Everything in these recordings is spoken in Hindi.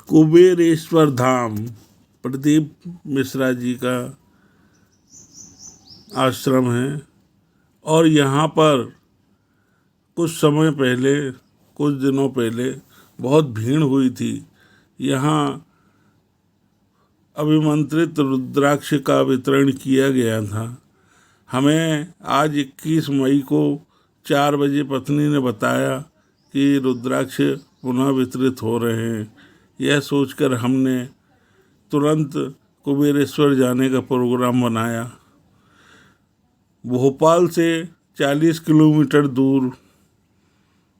कुबेरेश्वर धाम प्रदीप मिश्रा जी का आश्रम है। और यहाँ पर कुछ समय पहले, कुछ दिनों पहले बहुत भीड़ हुई थी। यहाँ अभिमंत्रित रुद्राक्ष का वितरण किया गया था। हमें आज 21 मई को 4 बजे पत्नी ने बताया कि रुद्राक्ष पुनः वितरित हो रहे हैं। यह सोचकर हमने तुरंत कुबेरेश्वर जाने का प्रोग्राम बनाया। भोपाल से 40 किलोमीटर दूर,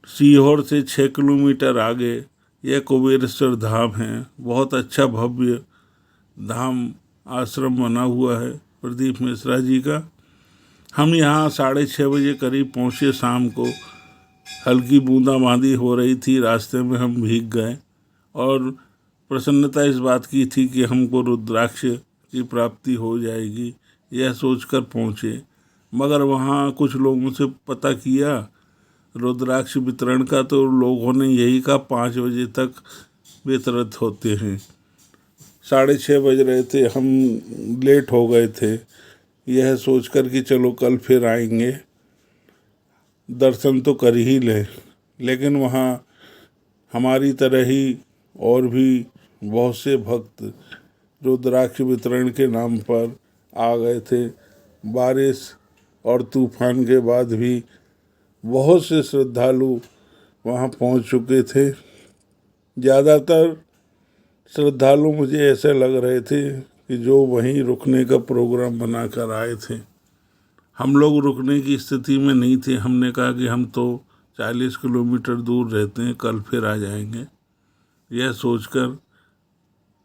सीहोर से 6 किलोमीटर आगे यह कुबेरेश्वर धाम है। बहुत अच्छा भव्य धाम आश्रम बना हुआ है प्रदीप मिश्रा जी का। हम यहाँ 6:30 बजे करीब पहुँचे शाम को। हल्की बूंदाबांदी हो रही थी, रास्ते में हम भीग गए और प्रसन्नता इस बात की थी कि हमको रुद्राक्ष की प्राप्ति हो जाएगी, यह सोचकर पहुँचे। मगर वहाँ कुछ लोगों से पता किया रुद्राक्ष वितरण का, तो लोगों ने यही कहा 5 बजे तक वितरित होते हैं। 6:30 बज रहे थे, हम लेट हो गए थे। यह सोचकर कि चलो कल फिर आएंगे, दर्शन तो कर ही लें। लेकिन वहाँ हमारी तरह ही और भी बहुत से भक्त रुद्राक्ष वितरण के नाम पर आ गए थे। बारिश और तूफान के बाद भी बहुत से श्रद्धालु वहाँ पहुँच चुके थे। ज़्यादातर श्रद्धालु मुझे ऐसे लग रहे थे कि जो वहीं रुकने का प्रोग्राम बनाकर आए थे। हम लोग रुकने की स्थिति में नहीं थे। हमने कहा कि हम तो 40 किलोमीटर दूर रहते हैं, कल फिर आ जाएंगे। यह सोचकर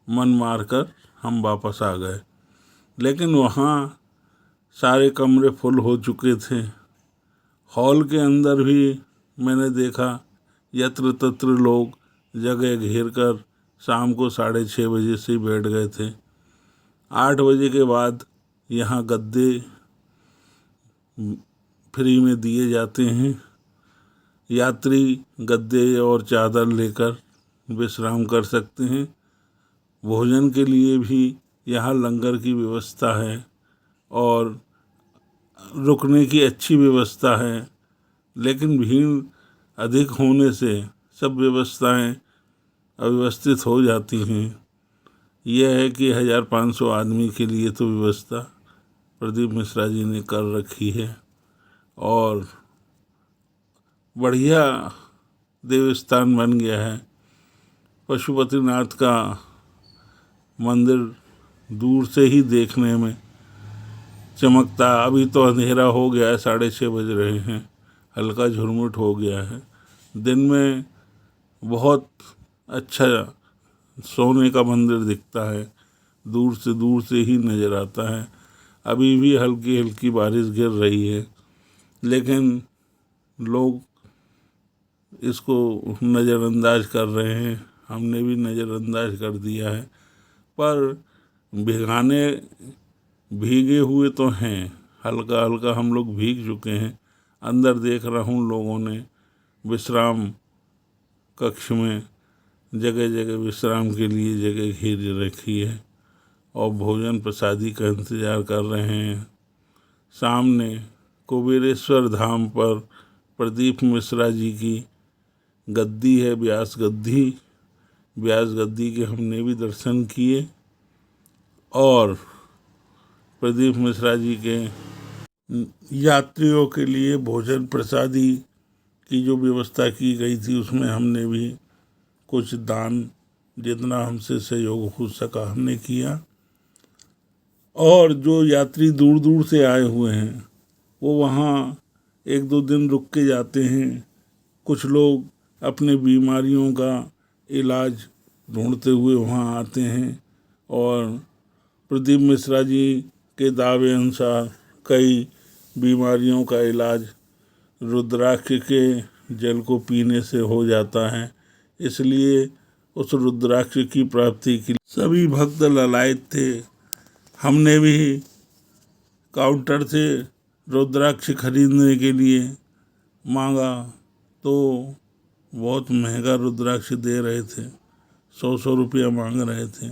मन मारकर हम वापस आ गए। लेकिन वहाँ सारे कमरे फुल हो चुके थे। हॉल के अंदर भी मैंने देखा यत्र तत्र लोग जगह घेर कर शाम को 6:30 बजे से ही बैठ गए थे। 8 बजे के बाद यहाँ गद्दे फ्री में दिए जाते हैं। यात्री गद्दे और चादर लेकर विश्राम कर सकते हैं। भोजन के लिए भी यहाँ लंगर की व्यवस्था है और रुकने की अच्छी व्यवस्था है। लेकिन भीड़ अधिक होने से सब व्यवस्थाएं अव्यवस्थित हो जाती हैं। यह है कि 1500 आदमी के लिए तो व्यवस्था प्रदीप मिश्रा जी ने कर रखी है और बढ़िया देवस्थान बन गया है। पशुपतिनाथ का मंदिर दूर से ही देखने में चमकता। अभी तो अंधेरा हो गया है, 6:30 बज रहे हैं, हल्का झुरमुट हो गया है। दिन में बहुत अच्छा सोने का मंदिर दिखता है, दूर से ही नज़र आता है। अभी भी हल्की हल्की बारिश गिर रही है, लेकिन लोग इसको नज़रअंदाज कर रहे हैं। हमने भी नज़रअंदाज कर दिया है। पर भीगे हुए तो हैं, हल्का हल्का हम लोग भीग चुके हैं। अंदर देख रहा हूँ लोगों ने विश्राम कक्ष में जगह जगह विश्राम के लिए जगह घेर रखी है और भोजन प्रसादी का इंतज़ार कर रहे हैं। सामने कुबेरेश्वर धाम पर प्रदीप मिश्रा जी की गद्दी है, व्यास गद्दी के हमने भी दर्शन किए और प्रदीप मिश्रा जी के यात्रियों के लिए भोजन प्रसादी की जो व्यवस्था की गई थी उसमें हमने भी कुछ दान, जितना हमसे सहयोग हो सका हमने किया। और जो यात्री दूर दूर से आए हुए हैं वो वहाँ 1-2 दिन रुक के जाते हैं। कुछ लोग अपने बीमारियों का इलाज ढूंढते हुए वहाँ आते हैं और प्रदीप मिश्रा जी के दावे अनुसार कई बीमारियों का इलाज रुद्राक्ष के जल को पीने से हो जाता है। इसलिए उस रुद्राक्ष की प्राप्ति के लिए सभी भक्त ललायत थे। हमने भी काउंटर से रुद्राक्ष खरीदने के लिए मांगा तो बहुत महंगा रुद्राक्ष दे रहे थे। 100 रुपया मांग रहे थे,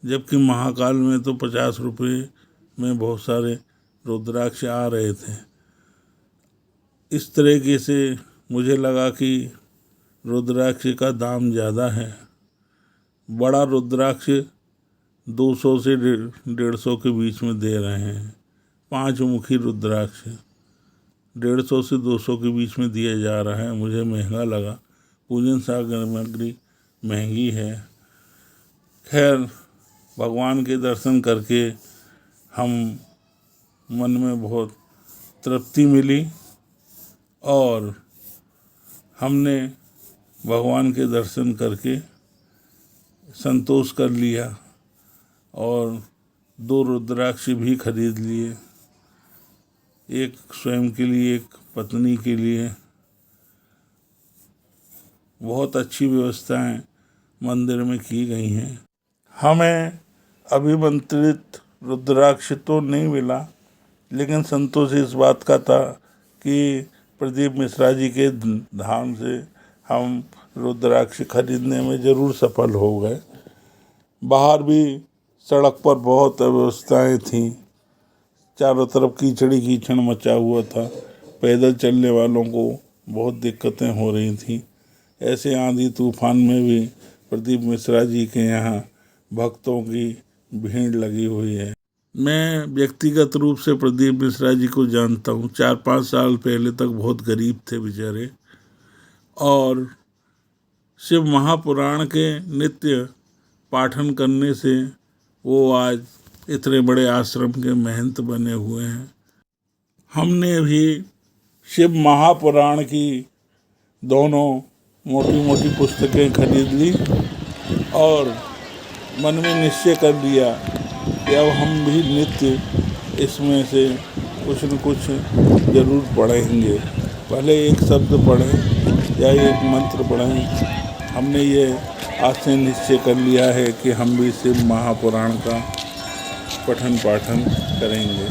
जबकि महाकाल में तो 50 रुपये में बहुत सारे रुद्राक्ष आ रहे थे। इस तरीके से मुझे लगा कि रुद्राक्ष का दाम ज़्यादा है। बड़ा रुद्राक्ष 200 से 150 के बीच में दे रहे हैं। 5 मुखी रुद्राक्ष 150 से 200 के बीच में दिया जा रहा है। मुझे महंगा लगा, पूजन सामग्री महंगी है। खैर, भगवान के दर्शन करके हम मन में बहुत तृप्ति मिली और हमने भगवान के दर्शन करके संतोष कर लिया और 2 रुद्राक्ष भी खरीद लिए, एक स्वयं के लिए, एक पत्नी के लिए। बहुत अच्छी व्यवस्थाएं मंदिर में की गई हैं। हमें अभिमंत्रित रुद्राक्ष तो नहीं मिला, लेकिन संतोष इस बात का था कि प्रदीप मिश्रा जी के धाम से हम रुद्राक्ष खरीदने में ज़रूर सफल हो गए। बाहर भी सड़क पर बहुत अव्यवस्थाएं थीं, चारों तरफ कीचड़ी कीचड़ मचा हुआ था, पैदल चलने वालों को बहुत दिक्कतें हो रही थीं। ऐसे आंधी तूफान में भी प्रदीप मिश्रा जी के यहाँ भक्तों की भीड़ लगी हुई है। मैं व्यक्तिगत रूप से प्रदीप मिश्रा जी को जानता हूँ। 4-5 साल पहले तक बहुत गरीब थे बेचारे, और शिव महापुराण के नित्य पाठन करने से वो आज इतने बड़े आश्रम के महंत बने हुए हैं। हमने भी शिव महापुराण की दोनों मोटी मोटी पुस्तकें खरीद ली और मन में निश्चय कर लिया कि अब हम भी नित्य इसमें से कुछ न कुछ ज़रूर पढ़ेंगे। भले एक शब्द पढ़ें या एक मंत्र पढ़ें, हमने ये आज से निश्चय कर लिया है कि हम भी शिव महापुराण का पठन पाठन करेंगे।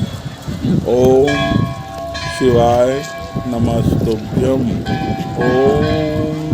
ओम शिवाय नमस्तुभ्यम। ओम